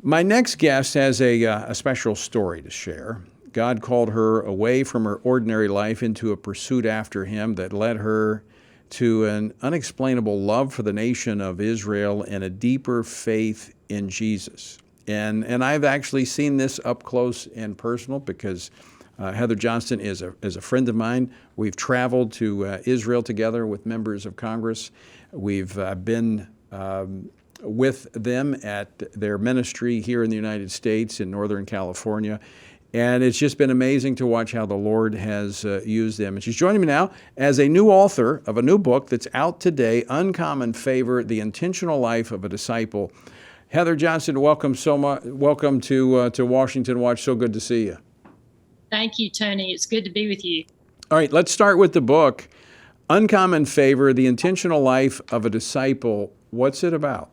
My next guest has a special story to share. God called her away from her ordinary life into a pursuit after him that led her to an unexplainable love for the nation of Israel and a deeper faith in Jesus. And I've actually seen this up close and personal because Heather Johnston is a friend of mine. We've traveled to Israel together with members of Congress. We've been with them at their ministry here in the United States in Northern California. And it's just been amazing to watch how the Lord has used them. And she's joining me now as a new author of a new book that's out today, Uncommon Favor, The Intentional Life of a Disciple. Heather Johnston, welcome so much. Welcome to Washington Watch. So good to see you. Thank you, Tony. It's good to be with you. All right, let's start with the book, Uncommon Favor, The Intentional Life of a Disciple. What's it about?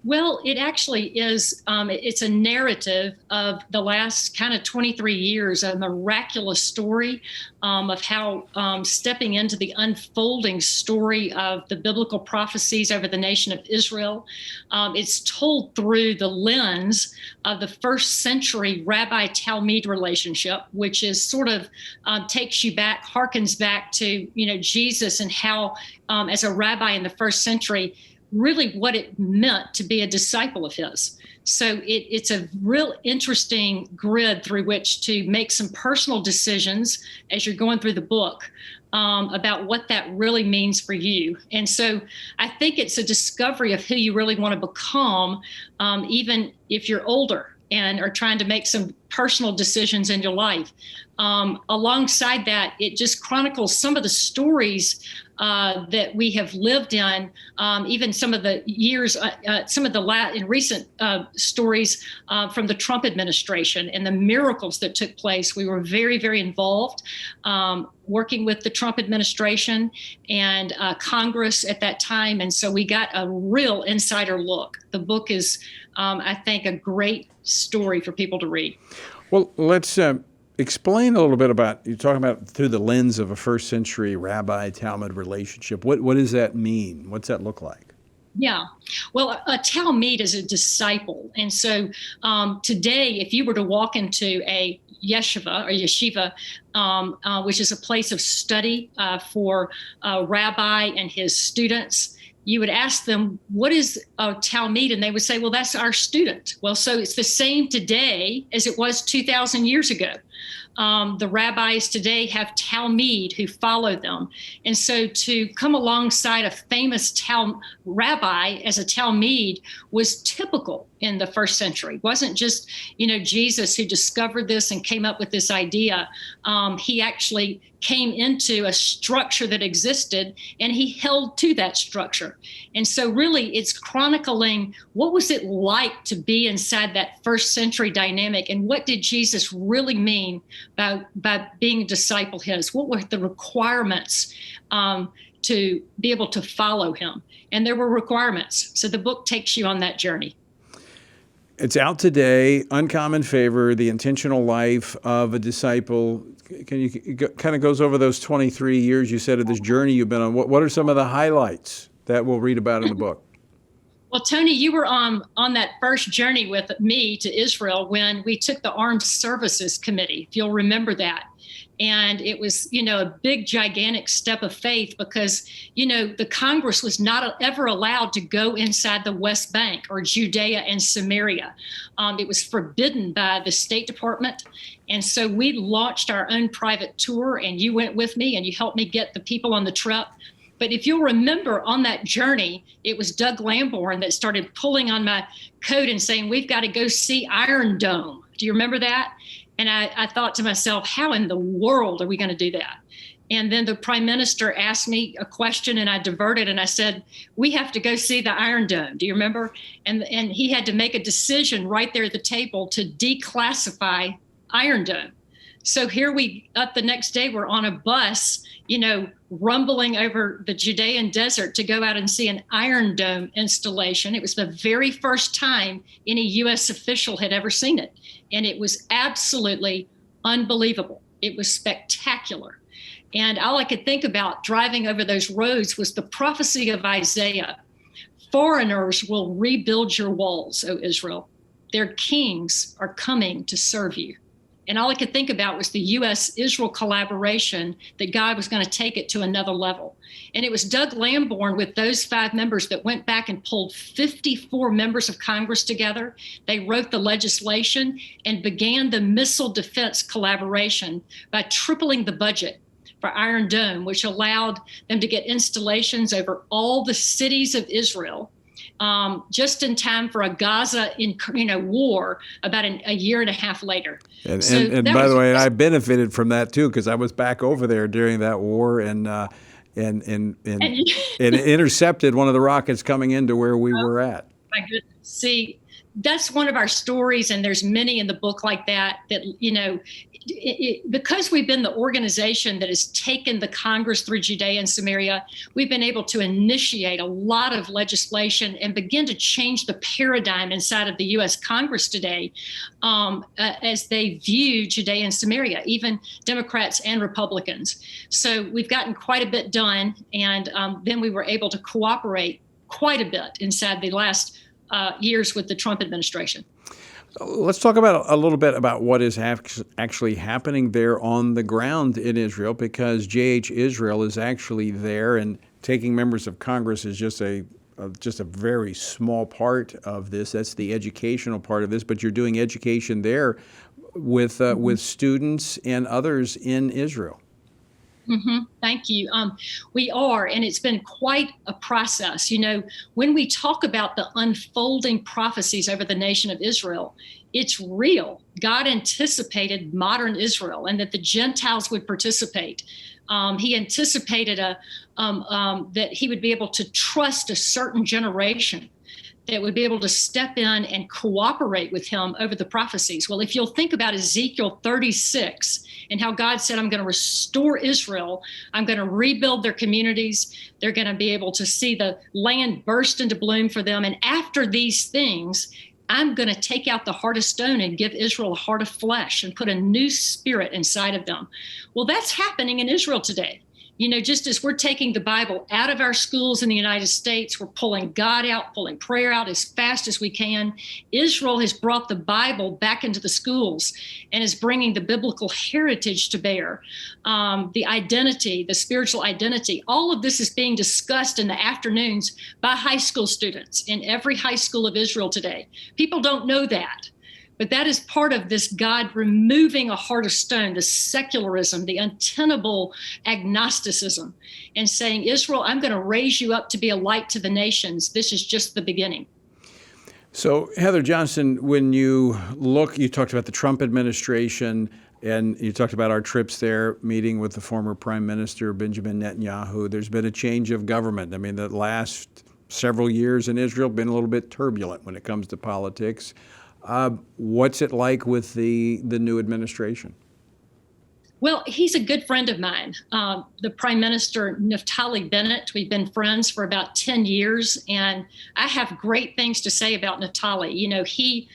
Well, it actually is, it's a narrative of the last kind of 23 years, a miraculous story of how stepping into the unfolding story of the biblical prophecies over the nation of Israel. It's told through the lens of the first century rabbi-talmid relationship, which is sort of takes you back, harkens back to, Jesus and how as a rabbi in the first century, really what it meant to be a disciple of his. So it's a real interesting grid through which to make some personal decisions as you're going through the book about what that really means for you. And so I think it's a discovery of who you really want to become, even if you're older and are trying to make some personal decisions in your life. Alongside that, it just chronicles some of the stories that we have lived in, even some of the years, some of the in recent stories from the Trump administration and the miracles that took place. We were very, very involved working with the Trump administration and Congress at that time. And so we got a real insider look. The book is, I think, a great story for people to read. Well, let's explain a little bit about, you're talking about through the lens of a first century rabbi-talmid relationship. What does that mean? What's that look like? Yeah. Well, a talmid is a disciple. And so today, if you were to walk into a yeshiva, which is a place of study for a rabbi and his students, you would ask them, what is a talmid? And they would say, well, that's our student. Well, so it's the same today as it was 2,000 years ago. The rabbis today have talmid who follow them. And so to come alongside a famous rabbi as a talmid was typical in the first century. It wasn't just, Jesus who discovered this and came up with this idea. He actually came into a structure that existed and he held to that structure. And so really it's chronicling what was it like to be inside that first century dynamic and what did Jesus really mean by being a disciple his? What were the requirements to be able to follow him? And there were requirements. So the book takes you on that journey. It's out today, Uncommon Favor, The Intentional Life of a Disciple. It kind of goes over those 23 years you said of this journey you've been on. What are some of the highlights that we'll read about in the book? Well, Tony, you were on that first journey with me to Israel when we took the Armed Services Committee, if you'll remember that. And it was, a big, gigantic step of faith because, the Congress was not ever allowed to go inside the West Bank or Judea and Samaria. It was forbidden by the State Department. And so we launched our own private tour and you went with me and you helped me get the people on the trip. But if you'll remember on that journey, it was Doug Lamborn that started pulling on my coat and saying, we've got to go see Iron Dome. Do you remember that? And I thought to myself, how in the world are we going to do that? And then the prime minister asked me a question and I diverted and I said, we have to go see the Iron Dome. Do you remember? And he had to make a decision right there at the table to declassify Iron Dome. So here up the next day, we're on a bus, rumbling over the Judean desert to go out and see an Iron Dome installation. It was the very first time any U.S. official had ever seen it. And it was absolutely unbelievable. It was spectacular. And all I could think about driving over those roads was the prophecy of Isaiah. Foreigners will rebuild your walls, O Israel. their kings are coming to serve you. And all I could think about was the U.S.-Israel collaboration, that God was going to take it to another level. And it was Doug Lamborn with those 5 members that went back and pulled 54 members of Congress together. They wrote the legislation and began the missile defense collaboration by tripling the budget for Iron Dome, which allowed them to get installations over all the cities of Israel, just in time for a Gaza war about a year and a half later. And by the way, I benefited from that too, because I was back over there during that war and intercepted one of the rockets coming into where we were at. My goodness. See, that's one of our stories, and there's many in the book like that, because we've been the organization that has taken the Congress through Judea and Samaria, we've been able to initiate a lot of legislation and begin to change the paradigm inside of the U.S. Congress today as they view Judea and Samaria, even Democrats and Republicans. So we've gotten quite a bit done, and then we were able to cooperate quite a bit inside the last years with the Trump administration. Let's talk about a little bit about what is actually happening there on the ground in Israel, because JH Israel is actually there, and taking members of Congress is just a very small part of this. That's the educational part of this, but you're doing education there with students and others in Israel. Mm-hmm. Thank you. We are, and it's been quite a process. When we talk about the unfolding prophecies over the nation of Israel, it's real. God anticipated modern Israel and that the Gentiles would participate. He anticipated that he would be able to trust a certain generation that would be able to step in and cooperate with him over the prophecies. Well, if you'll think about Ezekiel 36 and how God said, I'm going to restore Israel, I'm going to rebuild their communities, they're going to be able to see the land burst into bloom for them. And after these things, I'm going to take out the heart of stone and give Israel a heart of flesh and put a new spirit inside of them. Well, that's happening in Israel today. Just as we're taking the Bible out of our schools in the United States, we're pulling God out, pulling prayer out as fast as we can. Israel has brought the Bible back into the schools and is bringing the biblical heritage to bear. The identity, the spiritual identity, all of this is being discussed in the afternoons by high school students in every high school of Israel today. People don't know that. But that is part of this God removing a heart of stone, the secularism, the untenable agnosticism, and saying, Israel, I'm going to raise you up to be a light to the nations. This is just the beginning. So, Heather Johnston, when you talked about the Trump administration, and you talked about our trips there, meeting with the former Prime Minister, Benjamin Netanyahu. There's been a change of government. I mean, the last several years in Israel have been a little bit turbulent when it comes to politics. What's it like with the new administration? Well, he's a good friend of mine. The Prime Minister, Naftali Bennett, we've been friends for about 10 years, and I have great things to say about Naftali.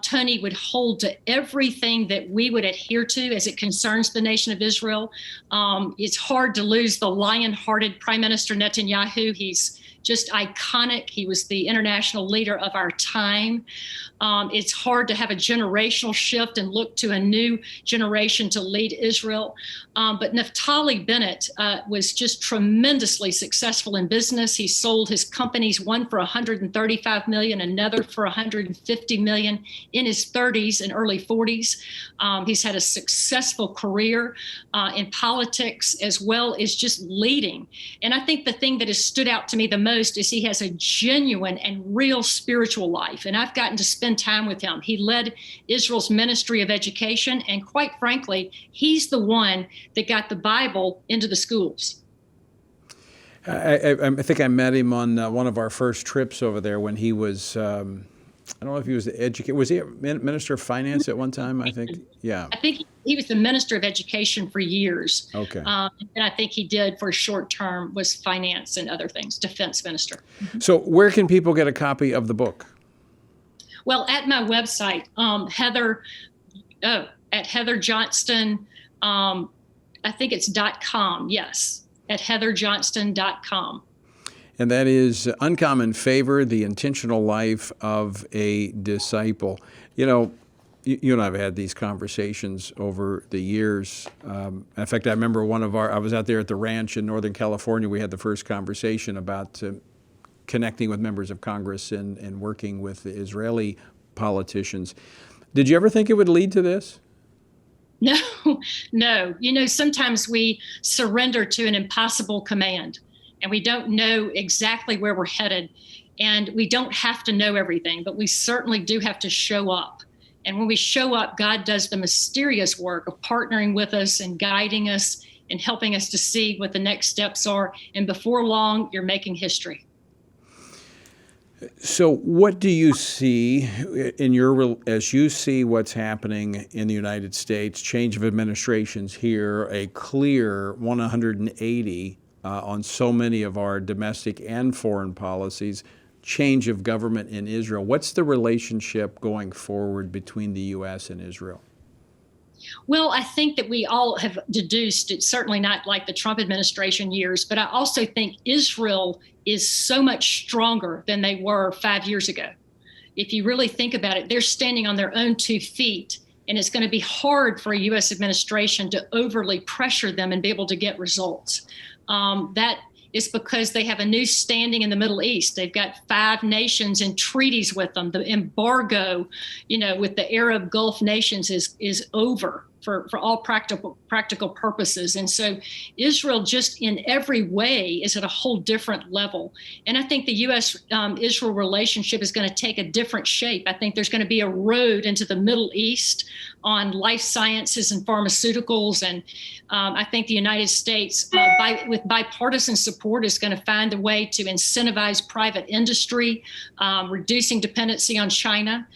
Tony would hold to everything that we would adhere to as it concerns the nation of Israel. It's hard to lose the lion-hearted Prime Minister Netanyahu. He's just iconic. He was the international leader of our time. It's hard to have a generational shift and look to a new generation to lead Israel. But Naftali Bennett was just tremendously successful in business. He sold his companies, one for $135 million, another for $150 million in his 30s and early 40s. He's had a successful career in politics as well as just leading. And I think the thing that has stood out to me the most is he has a genuine and real spiritual life. And I've gotten to spend time with him. He led Israel's Ministry of Education. And quite frankly, he's the one that got the Bible into the schools. I think I met him on one of our first trips over there when he was, I don't know if he was the educator. Was he a minister of finance at one time, I think? Yeah. I think he was the minister of education for years. Okay. And I think he did for a short term was finance and other things, defense minister. So where can people get a copy of the book? Well, at my website, at Heather Johnston, I think it's .com. Yes, at heatherjohnston.com. and that is Uncommon Favor, the Intentional Life of a Disciple. You know, you and I have had these conversations over the years. In fact, I remember I was out there at the ranch in Northern California. We had the first conversation about connecting with members of Congress and working with the Israeli politicians. Did you ever think it would lead to this? No, no. Sometimes we surrender to an impossible command and we don't know exactly where we're headed. And we don't have to know everything, but we certainly do have to show up. And when we show up, God does the mysterious work of partnering with us and guiding us and helping us to see what the next steps are. And before long, you're making history. So what do you see as you see what's happening in the United States, change of administrations here, a clear 180 on so many of our domestic and foreign policies, change of government in Israel? What's the relationship going forward between the U.S. and Israel? Well, I think that we all have deduced it's certainly not like the Trump administration years, but I also think Israel is so much stronger than they were 5 years ago. If you really think about it, they're standing on their own 2 feet, and it's going to be hard for a U.S. administration to overly pressure them and be able to get results. That is because they have a new standing in the Middle East. They've got 5 nations and treaties with them. The embargo, with the Arab Gulf nations is over for all practical purposes. And so Israel just in every way is at a whole different level. And I think the U.S.-Israel relationship is going to take a different shape. I think there's going to be a road into the Middle East on life sciences and pharmaceuticals. And I think the United States, with bipartisan support, is going to find a way to incentivize private industry, reducing dependency on China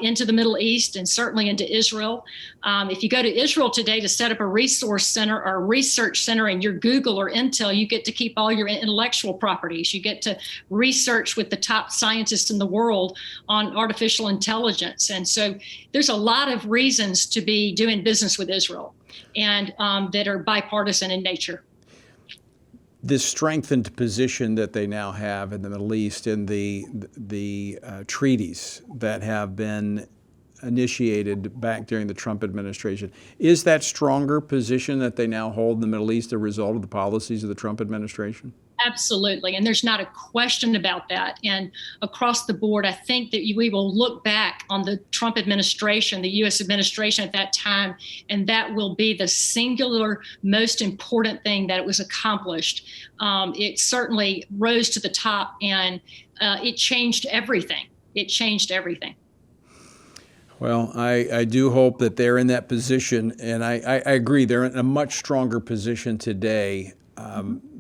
into the Middle East and certainly into Israel. If you go to Israel today to set up a resource center or a research center in your Google or Intel, you get to keep all your intellectual properties. You get to research with the top scientists in the world on artificial intelligence. And so there's a lot of reasons to be doing business with Israel and that are bipartisan in nature. This strengthened position that they now have in the Middle East in the treaties that have been initiated back during the Trump administration, is that stronger position that they now hold in the Middle East a result of the policies of the Trump administration? Absolutely. And there's not a question about that. And across the board, I think that we will look back on the Trump administration, the U.S. administration at that time, and that will be the singular most important thing that it was accomplished. It certainly rose to the top, and it changed everything. It changed everything. Well, I do hope that they're in that position, and I agree, they're in a much stronger position today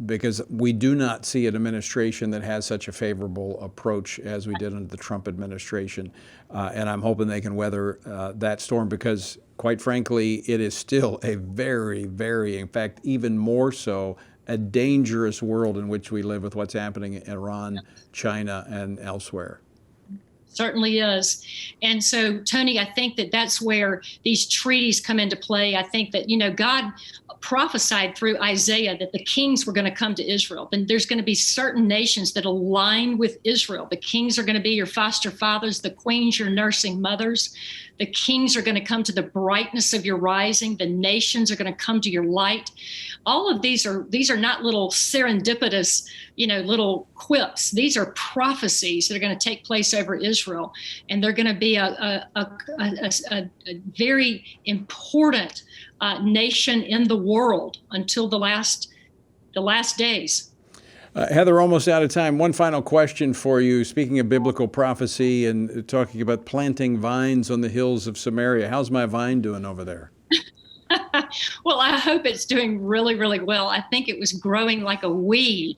because we do not see an administration that has such a favorable approach as we did under the Trump administration. And I'm hoping they can weather that storm because, quite frankly, it is still a very, very, in fact, even more so, a dangerous world in which we live with what's happening in Iran, China, and elsewhere. Certainly is. And so, Tony, I think that that's where these treaties come into play. I think that, God prophesied through Isaiah that the kings were going to come to Israel. Then there's going to be certain nations that align with Israel. The kings are going to be your foster fathers, the queens, your nursing mothers. The kings are going to come to the brightness of your rising. The nations are going to come to your light. All of these are not little serendipitous, little quips. These are prophecies that are going to take place over Israel, and they're going to be a very important nation in the world until the last days. Heather, almost out of time. One final question for you. Speaking of biblical prophecy and talking about planting vines on the hills of Samaria, how's my vine doing over there? Well, I hope it's doing really, really well. I think it was growing like a weed.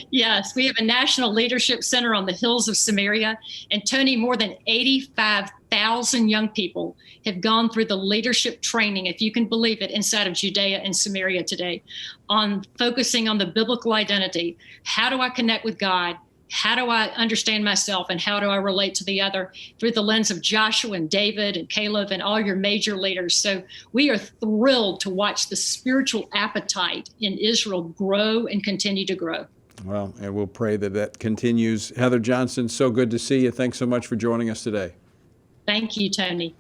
Yes, we have a national leadership center on the hills of Samaria. And Tony, more than 85,000 young people have gone through the leadership training, if you can believe it, inside of Judea and Samaria today on focusing on the biblical identity. How do I connect with God? how do I understand myself and how do I relate to the other through the lens of Joshua and David and Caleb and all your major leaders. So we are thrilled to watch the spiritual appetite in Israel grow and continue to grow. Well, and we'll pray that that continues. Heather Johnston, so good to see you. Thanks so much for joining us today. Thank you, Tony.